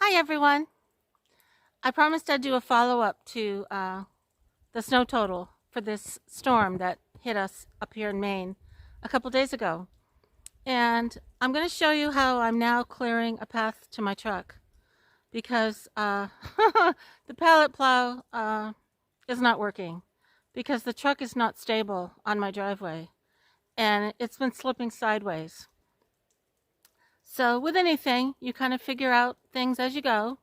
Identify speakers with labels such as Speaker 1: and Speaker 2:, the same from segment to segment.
Speaker 1: Hi everyone. I promised I'd do a follow-up to the snow total for this storm that hit us up here in Maine a couple days ago. And I'm going to show you how I'm now clearing a path to my truck because the pallet plow is not working because the truck is not stable on my driveway and it's been slipping sideways. So with anything, you kind of figure out things as you go.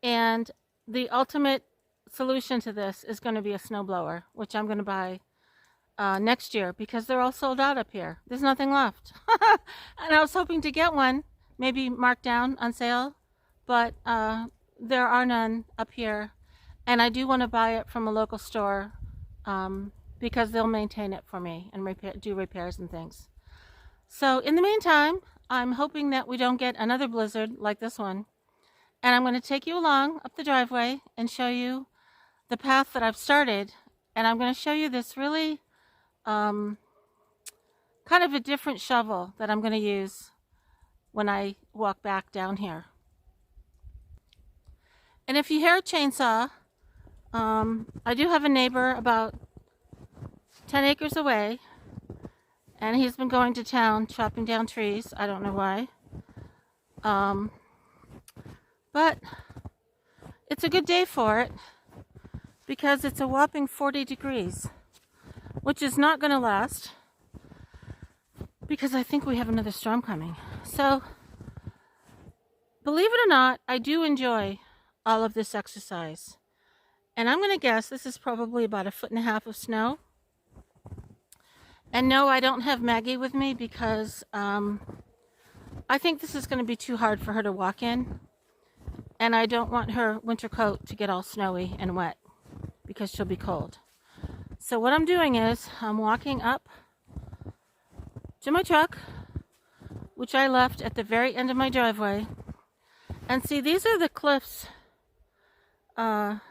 Speaker 1: And the ultimate solution to this is going to be a snowblower, which I'm going to buy next year because they're all sold out up here. There's nothing left. And I was hoping to get one, maybe marked down on sale, but there are none up here. And I do want to buy it from a local store because they'll maintain it for me and do repairs and things. So in the meantime, I'm hoping that we don't get another blizzard like this one. And I'm going to take you along up the driveway and show you the path that I've started. And I'm going to show you this really kind of a different shovel that I'm going to use when I walk back down here. And if you hear a chainsaw, I do have a neighbor about 10 acres away. And he's been going to town chopping down trees. I don't know why. But it's a good day for it because it's a whopping 40 degrees, which is not going to last because I think we have another storm coming. So, believe it or not, I do enjoy all of this exercise. And I'm going to guess this is probably about 1.5 feet of snow. And no, I don't have Maggie with me because I think this is going to be too hard for her to walk in. And I don't want her winter coat to get all snowy and wet because she'll be cold. So what I'm doing is I'm walking up to my truck, which I left at the very end of my driveway. And see, these are the cliffs that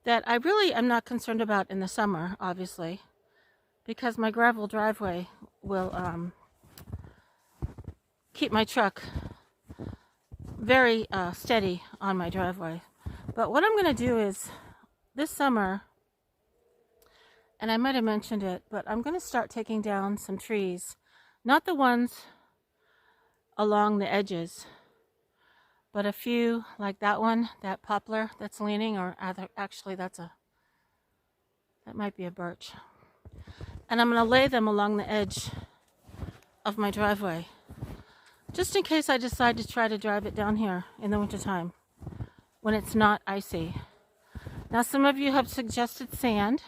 Speaker 1: I really am not concerned about in the summer, obviously, because my gravel driveway will keep my truck very steady on my driveway. But what I'm going to do is this summer, and I might have mentioned it, but I'm going to start taking down some trees, not the ones along the edges, but a few like that one, that poplar that's leaning, or actually that might be a birch. And I'm going to lay them along the edge of my driveway, just in case I decide to try to drive it down here in the wintertime when it's not icy. Now, some of you have suggested sand,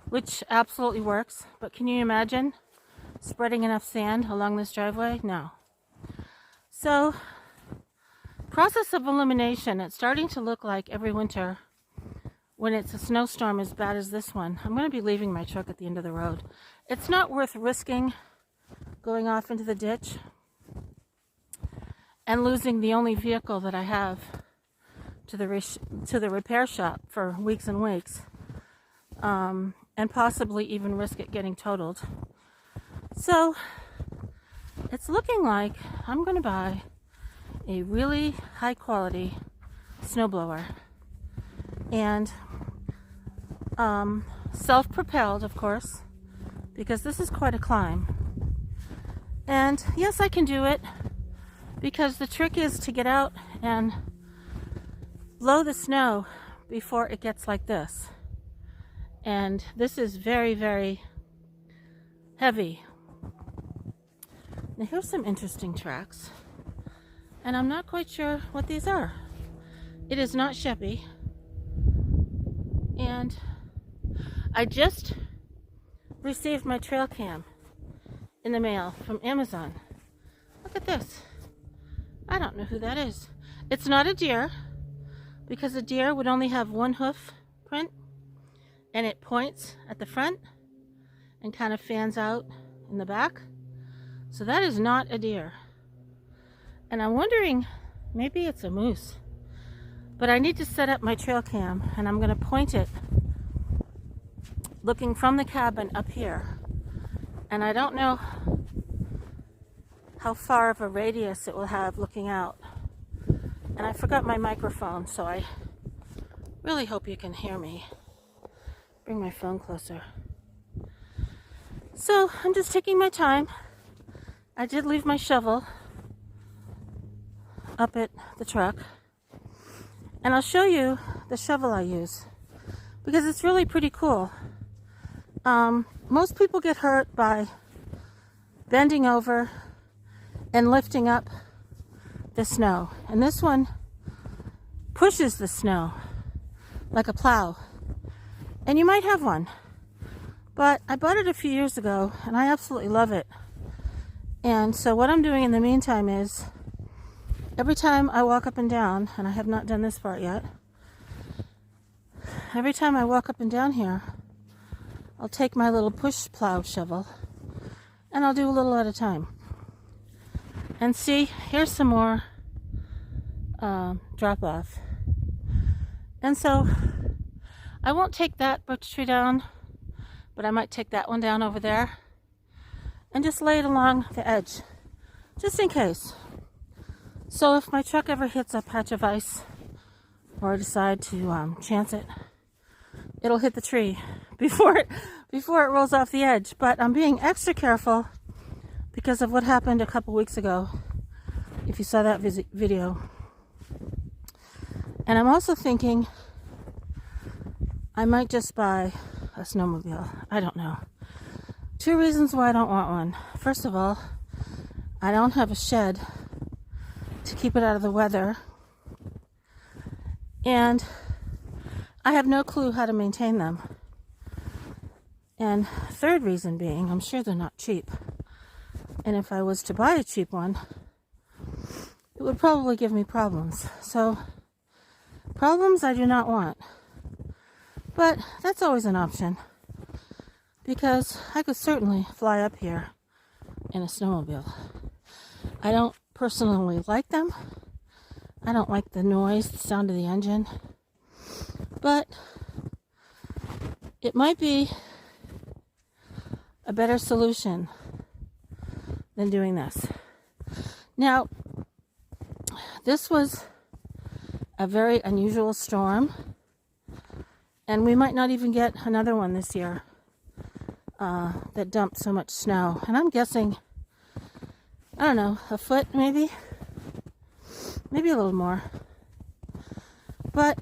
Speaker 1: which absolutely works, but can you imagine spreading enough sand along this driveway? No. So, process of elimination, it's starting to look like every winter when it's a snowstorm as bad as this one, I'm going to be leaving my truck at the end of the road. It's not worth risking going off into the ditch and losing the only vehicle that I have to the repair shop for weeks and weeks, and possibly even risk it getting totaled. So it's looking like I'm going to buy a really high quality snowblower, and self-propelled, of course, because this is quite a climb. And yes, I can do it because the trick is to get out and blow the snow before it gets like this. And this is very, very heavy. Now here's some interesting tracks, and I'm not quite sure what these are. It is not Sheppy. And I just received my trail cam in the mail from Amazon. Look at this. I don't know who that is. It's not a deer, because a deer would only have one hoof print, and it points at the front and kind of fans out in the back. So that is not a deer. And I'm wondering, maybe it's a moose. But I need to set up my trail cam, and I'm going to point it looking from the cabin up here. And I don't know how far of a radius it will have looking out. And I forgot my microphone, so I really hope you can hear me. Bring my phone closer. So I'm just taking my time. I did leave my shovel up at the truck. And I'll show you the shovel I use, because it's really pretty cool. Most people get hurt by bending over and lifting up the snow. And this one pushes the snow like a plow. And you might have one. But I bought it a few years ago and I absolutely love it. And so what I'm doing in the meantime is, every time I walk up and down, and I have not done this part yet, every time I walk up and down here, I'll take my little push plow shovel and I'll do a little at a time. And see, here's some more drop off. And so I won't take that birch tree down, but I might take that one down over there and just lay it along the edge, just in case. So if my truck ever hits a patch of ice, or I decide to chance it, it'll hit the tree before it rolls off the edge. But I'm being extra careful because of what happened a couple weeks ago, if you saw that video. And I'm also thinking I might just buy a snowmobile. I don't know. 2 reasons why I don't want one. First of all, I don't have a shed to keep it out of the weather, and I have no clue how to maintain them. And third reason being, I'm sure they're not cheap, and if I was to buy a cheap one, it would probably give me problems. So problems I do not want, but that's always an option, because I could certainly fly up here in a snowmobile. I don't personally like them. I don't like the noise, the sound of the engine. But it might be a better solution than doing this. Now, this was a very unusual storm, and we might not even get another one this year that dumped so much snow. And I'm guessing, I don't know, a foot maybe a little more. But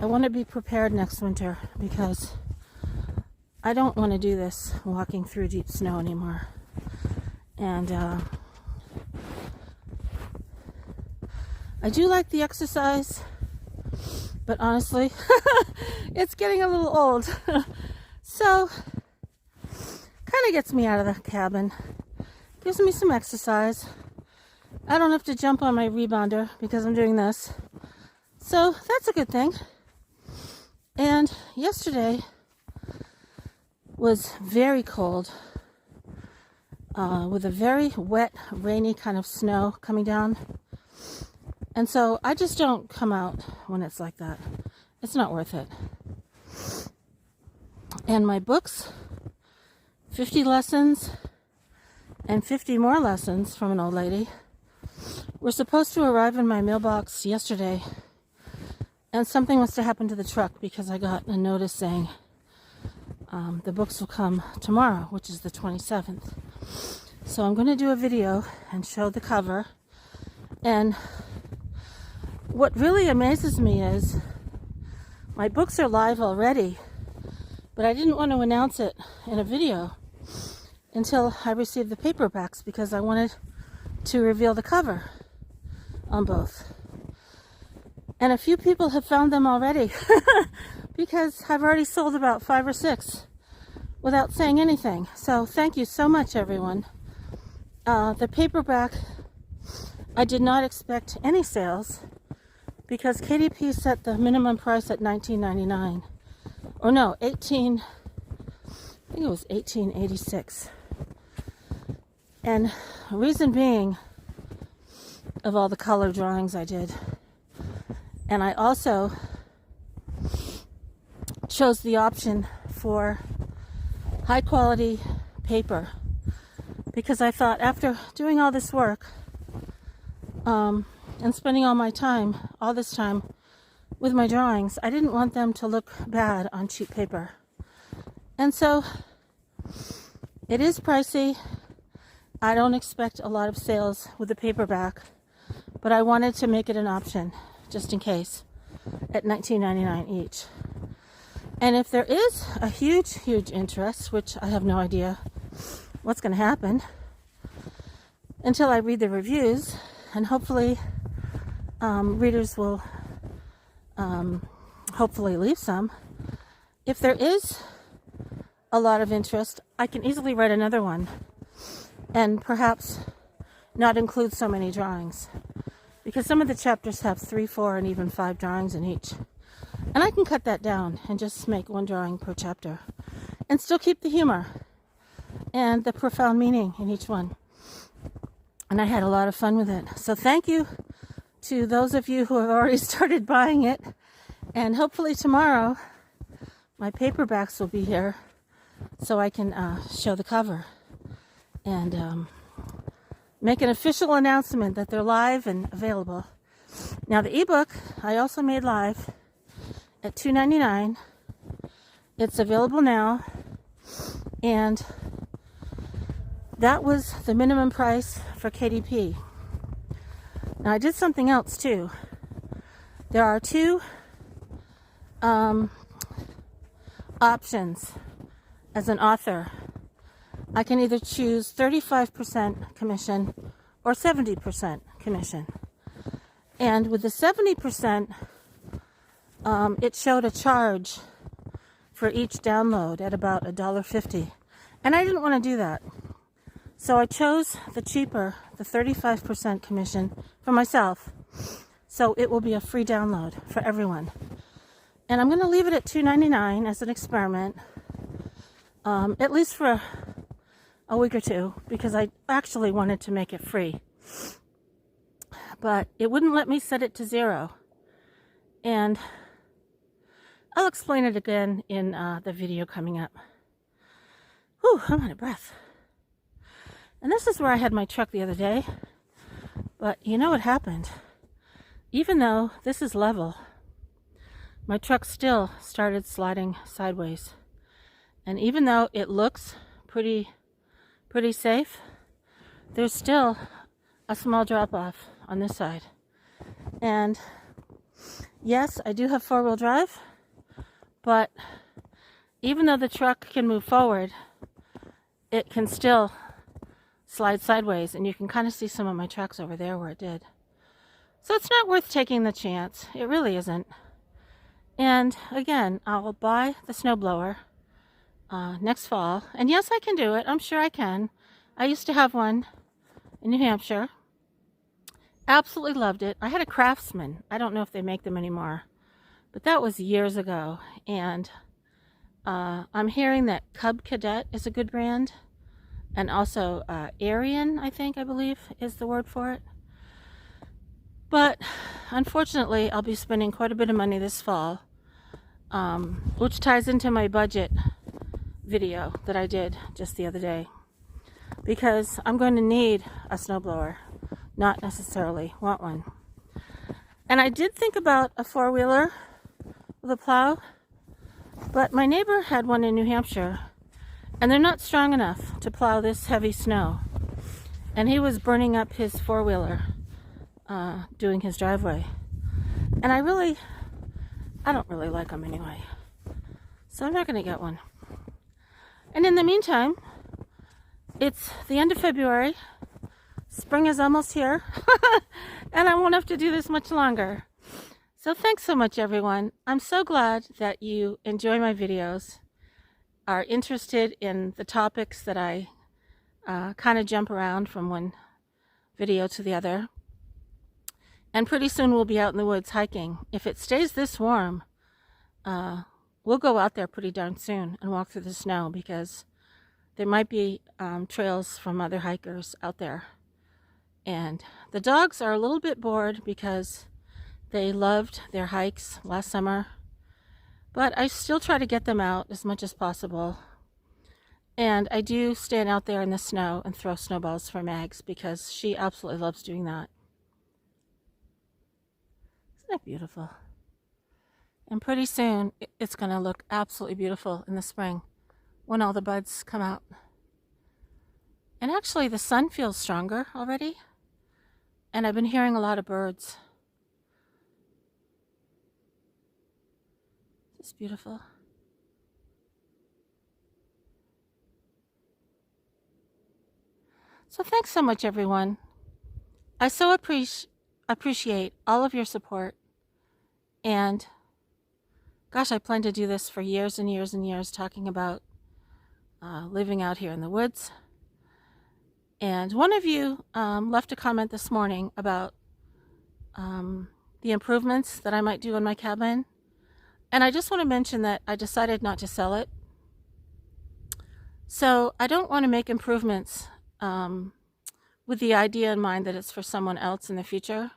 Speaker 1: I want to be prepared next winter, because I don't want to do this walking through deep snow anymore. And I do like the exercise, but honestly, it's getting a little old. So, kind of gets me out of the cabin. Gives me some exercise. I don't have to jump on my rebounder because I'm doing this. So that's a good thing. And yesterday was very cold, with a very wet, rainy kind of snow coming down. And so I just don't come out when it's like that. It's not worth it. And my books, 50 lessons and 50 more lessons from an old lady, were supposed to arrive in my mailbox yesterday, and something must have happened to the truck, because I got a notice saying the books will come tomorrow, which is the 27th. So I'm going to do a video and show the cover. And what really amazes me is my books are live already, but I didn't want to announce it in a video until I received the paperbacks, because I wanted to reveal the cover on both. And a few people have found them already because I've already sold about 5 or 6 without saying anything. So thank you so much, everyone. The paperback, I did not expect any sales, because KDP set the minimum price at $19.99. Or no, I think it was $18.86. And reason being, of all the color drawings I did. And I also chose the option for high quality paper, because I thought, after doing all this work, and spending all this time with my drawings, I didn't want them to look bad on cheap paper. And so it is pricey. I don't expect a lot of sales with the paperback, but I wanted to make it an option just in case at $19.99 each. And if there is a huge interest, which I have no idea what's going to happen until I read the reviews, and hopefully readers will hopefully leave some. If there is a lot of interest, I can easily write another one and perhaps not include so many drawings, because some of the chapters have 3, 4, and even 5 drawings in each. And I can cut that down and just make 1 drawing per chapter and still keep the humor and the profound meaning in each one. And I had a lot of fun with it. So thank you to those of you who have already started buying it. And hopefully tomorrow my paperbacks will be here so I can show the cover and make an official announcement that they're live and available. Now the ebook I also made live at $2.99. It's available now, and that was the minimum price for KDP. Now I did something else too. There are 2 options as an author. I can either choose 35% commission or 70% commission. And with the 70%, it showed a charge for each download at about $1.50. And I didn't want to do that. So I chose the cheaper, the 35% commission for myself. So it will be a free download for everyone. And I'm going to leave it at $2.99 as an experiment, at least for a week or 2, because I actually wanted to make it free. But it wouldn't let me set it to 0. And I'll explain it again in the video coming up. Whew, I'm out of breath. And this is where I had my truck the other day. But you know what happened? Even though this is level, my truck still started sliding sideways. And even though it looks pretty safe, there's still a small drop off on this side. And yes, I do have 4-wheel drive, but even though the truck can move forward, it can still slide sideways, and you can kind of see some of my tracks over there where it did. So it's not worth taking the chance. It really isn't. And again, I'll buy the snowblower next fall. And yes, I can do it. I'm sure I can. I used to have one in New Hampshire. Absolutely loved it. I had a Craftsman. I don't know if they make them anymore, but that was years ago. And I'm hearing that Cub Cadet is a good brand. And also Aryan, I believe, is the word for it. But unfortunately, I'll be spending quite a bit of money this fall, which ties into my budget video that I did just the other day. Because I'm going to need a snowblower, not necessarily want one. And I did think about a 4-wheeler with a plow, but my neighbor had one in New Hampshire, and they're not strong enough to plow this heavy snow. And he was burning up his 4-wheeler doing his driveway. And I don't really like them anyway. So I'm not going to get one. And in the meantime, it's the end of February. Spring is almost here. And I won't have to do this much longer. So thanks so much, everyone. I'm so glad that you enjoy my videos, are interested in the topics that I kind of jump around from one video to the other. And pretty soon we'll be out in the woods hiking. If it stays this warm, we'll go out there pretty darn soon and walk through the snow, because there might be trails from other hikers out there. And the dogs are a little bit bored because they loved their hikes last summer. But I still try to get them out as much as possible. And I do stand out there in the snow and throw snowballs for Mags, because she absolutely loves doing that. Isn't it beautiful? And pretty soon, it's going to look absolutely beautiful in the spring when all the buds come out. And actually, the sun feels stronger already. And I've been hearing a lot of birds. It's beautiful. So thanks so much, everyone. I so appreciate all of your support. And gosh, I plan to do this for years and years and years, talking about living out here in the woods. And one of you left a comment this morning about the improvements that I might do in my cabin. And I just want to mention that I decided not to sell it. So I don't want to make improvements with the idea in mind that it's for someone else in the future.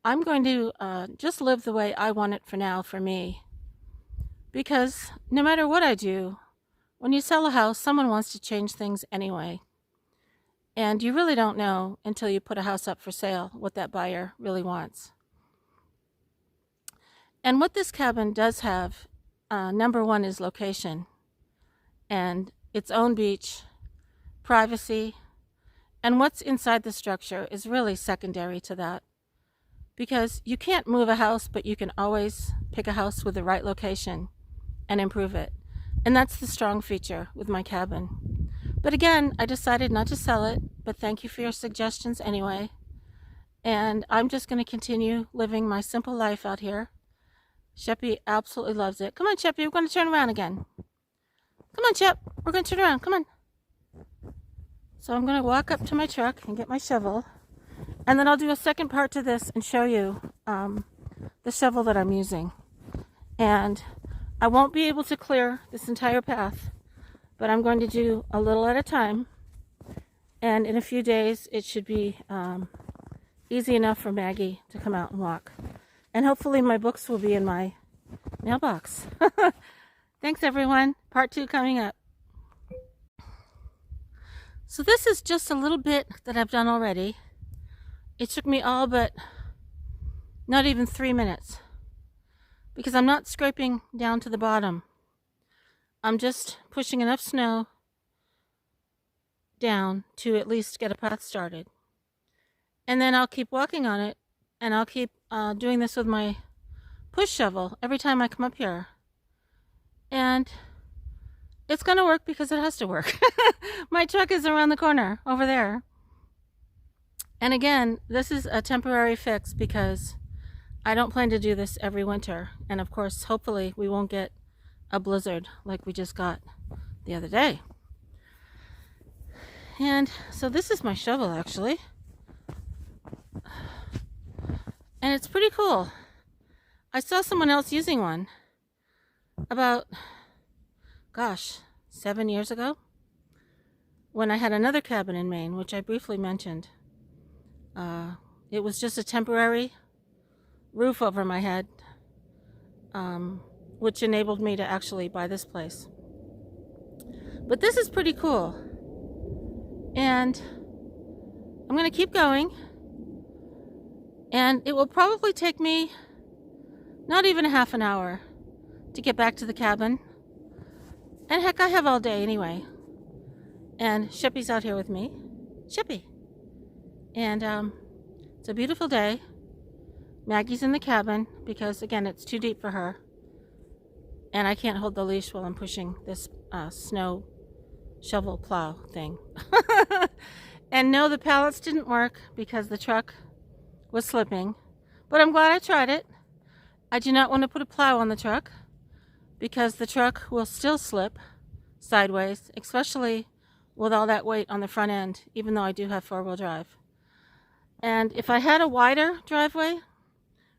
Speaker 1: I'm going to just live the way I want it for now, for me. Because no matter what I do, when you sell a house, someone wants to change things anyway. And you really don't know until you put a house up for sale what that buyer really wants. And what this cabin does have, number one, is location. And its own beach, privacy, and what's inside the structure is really secondary to that. Because you can't move a house, but you can always pick a house with the right location and improve it. And that's the strong feature with my cabin. But again, I decided not to sell it, but thank you for your suggestions anyway. And I'm just going to continue living my simple life out here. Sheppy absolutely loves it. Come on, Sheppy, we're going to turn around again. Come on, Shep, we're going to turn around, come on. So I'm going to walk up to my truck and get my shovel. And then I'll do a second part to this and show you the shovel that I'm using. And I won't be able to clear this entire path, but I'm going to do a little at a time. And in a few days, it should be easy enough for Maggie to come out and walk. And hopefully my books will be in my mailbox. Thanks, everyone. Part 2 coming up. So this is just a little bit that I've done already. It took me all but not even 3 minutes because I'm not scraping down to the bottom. I'm just pushing enough snow down to at least get a path started. And then I'll keep walking on it, and I'll keep doing this with my push shovel every time I come up here. And it's going to work because it has to work. My truck is around the corner over there. And again, this is a temporary fix because I don't plan to do this every winter. And of course, hopefully we won't get a blizzard like we just got the other day. And so this is my shovel, actually. And it's pretty cool. I saw someone else using one about, 7 years ago when I had another cabin in Maine, which I briefly mentioned. It was just a temporary roof over my head, which enabled me to actually buy this place. But this is pretty cool. And I'm going to keep going. And it will probably take me not even a half an hour to get back to the cabin. And heck, I have all day anyway. And Sheppy's out here with me. Sheppy. And it's a beautiful day. Maggie's in the cabin because, again, it's too deep for her. And I can't hold the leash while I'm pushing this snow shovel plow thing. And no, the pallets didn't work because the truck was slipping. But I'm glad I tried it. I do not want to put a plow on the truck because the truck will still slip sideways, especially with all that weight on the front end, even though I do have 4-wheel drive. And if I had a wider driveway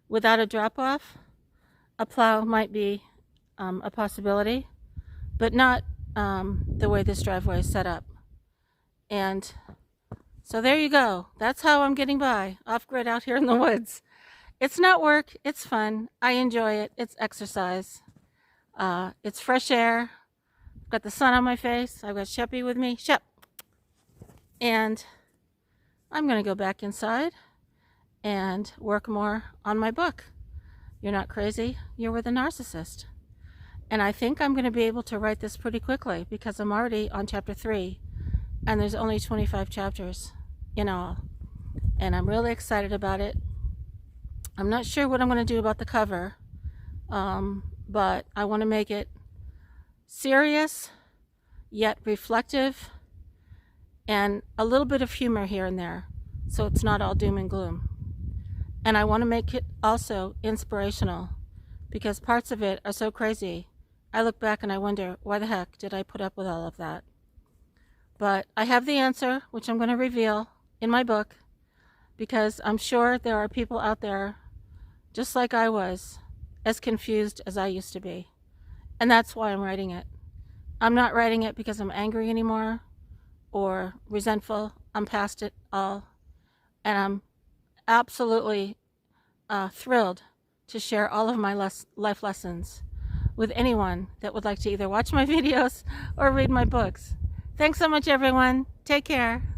Speaker 1: without a drop-off, a plow might be a possibility, but not the way this driveway is set up. And so there you go. That's how I'm getting by, off-grid out here in the woods. It's not work. It's fun. I enjoy it. It's exercise. It's fresh air. I've got the sun on my face. I've got Sheppy with me. Shep. And I'm going to go back inside and work more on my book. You're not crazy, you're with a narcissist. And I think I'm going to be able to write this pretty quickly because I'm already on chapter 3 and there's only 25 chapters in all. And I'm really excited about it. I'm not sure what I'm going to do about the cover, but I want to make it serious yet reflective and a little bit of humor here and there, so it's not all doom and gloom. And I want to make it also inspirational because parts of it are so crazy. I look back and I wonder, why the heck did I put up with all of that? But I have the answer, which I'm going to reveal in my book, because I'm sure there are people out there, just like I was, as confused as I used to be. And that's why I'm writing it. I'm not writing it because I'm angry anymore or resentful. I'm past it all. And I'm absolutely thrilled to share all of my life lessons with anyone that would like to either watch my videos or read my books. Thanks so much, everyone. Take care.